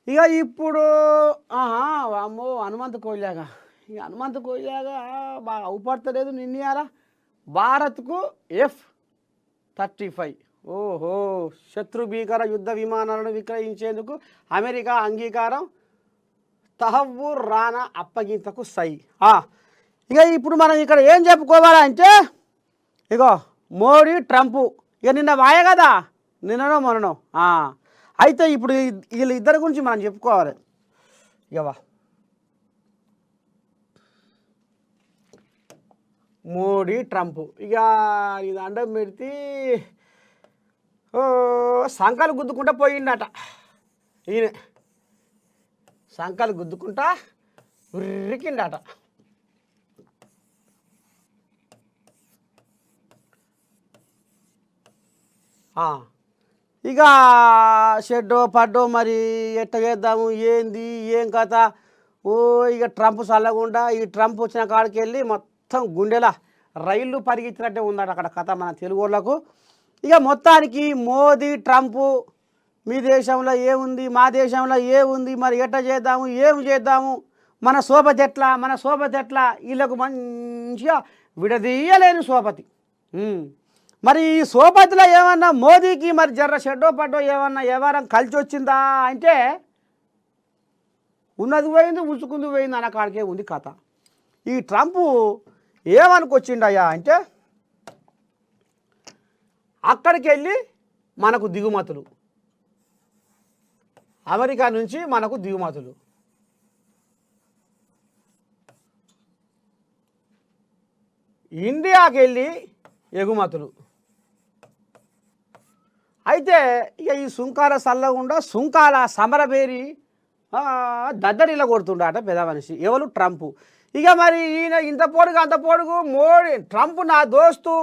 ఇక ఇప్పుడు వామ్మో హనుమంతు కోయిలాగా ఇక హనుమంతు కోయిలాగా బాగా అవుపడతలేదు నిన్నయాల భారత్కు F-35 ఓహో శత్రు భీకర యుద్ధ విమానాలను విక్రయించేందుకు అమెరికా అంగీకారం తహవ్వూర్ రానా అప్పగింతకు సై ఇక ఇప్పుడు మనం ఇక్కడ ఏం చెప్పుకోవాలంటే ఇగో మోడీ ట్రంప్ ఇక నిన్న వాయ కదా నిన్ననో మొన్ననో అయితే ఇప్పుడు వీళ్ళిద్దరి గురించి మనం చెప్పుకోవాలి ఇక మోడీ ట్రంప్ ఇక ఇది అండం పెడితే సంకలు గుద్దుకుంటా పోయిండట ఈయన సంకలు గుద్దుకుంటా ఉరికిండట ఇక షెడ్డో పడ్డో మరి ఎట్ట చేద్దాము ఏంది ఏం కథ ఇక ట్రంప్ చల్లకుండా ఈ ట్రంప్ వచ్చిన కాడికి వెళ్ళి మొత్తం గుండెలా రైళ్ళు పరిగెత్తినట్టే ఉందట అక్కడ కథ మన తెలుగు వాళ్ళకు ఇక మొత్తానికి మోదీ ట్రంప్ మీ దేశంలో ఏముంది మా దేశంలో ఏముంది మరి ఎట్ట చేద్దాము ఏం చేద్దాము మన సోపతి ఎట్లా వీళ్ళకు మంచిగా విడదీయలేని సోపతి మరి ఈ సోపతిలో ఏమన్నా మోదీకి మరి జర్ర షెడ్డో పడ్డో ఏమన్నా వ్యవహారం కలిసి వచ్చిందా అంటే ఉన్నది పోయింది ఉంచుకుంది పోయింది అన్న కాడికే ఉంది కథ ఈ ట్రంప్ ఏమనుకొచ్చిండయ్యా అంటే అక్కడికి వెళ్ళి మనకు దిగుమతులు అమెరికా నుంచి మనకు దిగుమతులు ఇండియాకి వెళ్ళి ఎగుమతులు అయితే ఇక ఈ సుంకాల చల్లకుండా సుంకాల సమరబేరి దద్దరిలో కొడుతుండట పెద్ద మనిషి ఎవరు ట్రంప్ ఇక మరి ఈయన ఇంత పొడుగు అంత పొడుగు మోడీ ట్రంప్ నా దోస్తు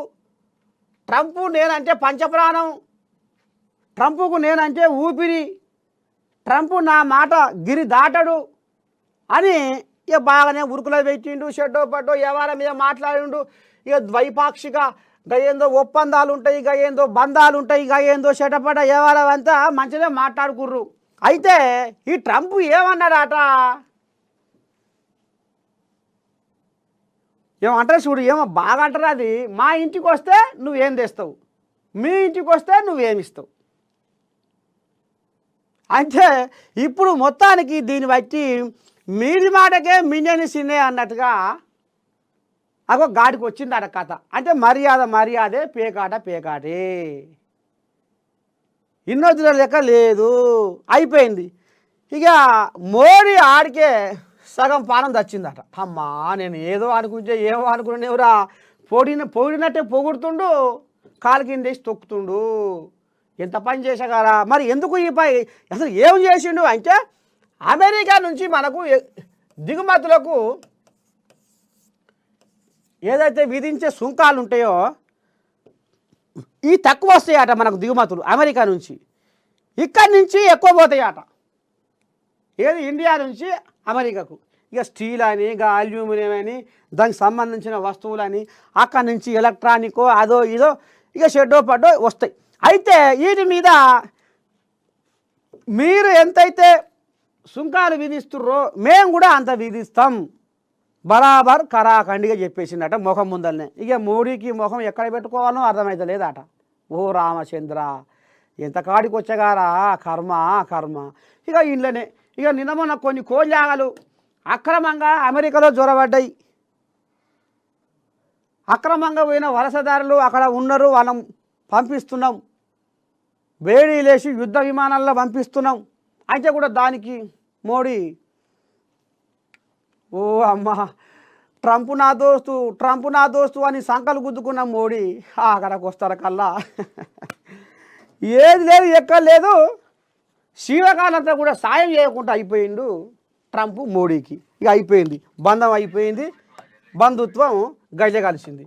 ట్రంప్ నేనంటే పంచప్రాణం ట్రంప్కు నేనంటే ఊపిరి ట్రంప్ నా మాట గిరి దాటడు అని ఇక బాగానే ఉరుకులో పెట్టిండు షెడ్డో పడ్డో వ్యవహారం మీద మాట్లాడిండు ఇక ద్వైపాక్షిక ఏందో ఒప్పందాలు ఉంటాయి ఇక ఏందో బంధాలు ఉంటాయి ఇక ఏందో షెటపట వ్యవహారం అంతా మంచిగా మాట్లాడుకుర్రు అయితే ఈ ట్రంప్ ఏమన్నాడట ఏమంటారు చూడు ఏమో బాగా అంటారు అది మా ఇంటికి వస్తే నువ్వేం తెస్తావు మీ ఇంటికి వస్తే నువ్వేమిస్తావు అంటే ఇప్పుడు మొత్తానికి దీన్ని బట్టి మీది మాటకే మిన్నని సిన్నే అన్నట్టుగా అగో గాడికి వచ్చిందట కథ అంటే మర్యాదే పేకాటే ఇన్నొద్దుల లెక్క లేదు అయిపోయింది ఇక మోడీ ఆడికే సగం పానం దచ్చిందట అమ్మా నేను ఏదో అనుకుంటే ఏమో అనుకునేవరా పొగిడినట్టే పొగుడుతుండు కాలు కిందేసి తొక్కుతుండు ఎంత పని చేసగారా మరి ఎందుకు ఈ పని అసలు ఏం చేసిండు అంటే అమెరికా నుంచి మనకు దిగుమతులకు ఏదైతే విధించే సుంకాలు ఉంటాయో ఈ తక్కువ వస్తాయట మనకు దిగుమతులు అమెరికా నుంచి ఇక్కడి నుంచి ఎక్కువ పోతాయట ఏది ఇండియా నుంచి అమెరికాకు ఇక స్టీల్ అని ఇక అల్యూమినియం అని దానికి సంబంధించిన వస్తువులని అక్కడి నుంచి ఎలక్ట్రానికో అదో ఇదో ఇక షెడ్డో పడ్డో వస్తాయి అయితే వీటి మీద మీరు ఎంతైతే సుంకాలు విధిస్తుర్రో మేము కూడా అంత విధిస్తాం బరాబర్ కరాఖండిగా చెప్పేసిందట ముఖం ముందరనే ఇక మోడీకి ముఖం ఎక్కడ పెట్టుకోవాలో అర్థమైతే లేదట ఓ రామచంద్ర ఎంత కాడికి వచ్చగారా కర్మ ఇక ఇంట్లోనే ఇక నిన్న మొన్న కొన్ని కోళ్ళాగలు అక్రమంగా అమెరికాలో జ్వరబడ్డాయి అక్రమంగా పోయిన వలసదారులు అక్కడ ఉన్నారు వాళ్ళం పంపిస్తున్నాం వేడి లేచి యుద్ధ విమానాల్లో పంపిస్తున్నాం అయితే కూడా దానికి మోడీ ఓ అమ్మ ట్రంప్ నా దోస్తు అని సంకలు గుద్దుకున్నాం మోడీ అక్కడికి వస్తారు కల్లా ఏది లేదు ఎక్కడ లేదు శీవకాలంతా కూడా సాయం చేయకుండా అయిపోయిండు ట్రంప్ మోడీకి ఇక అయిపోయింది బంధం అయిపోయింది బంధుత్వం గజ కలిసింది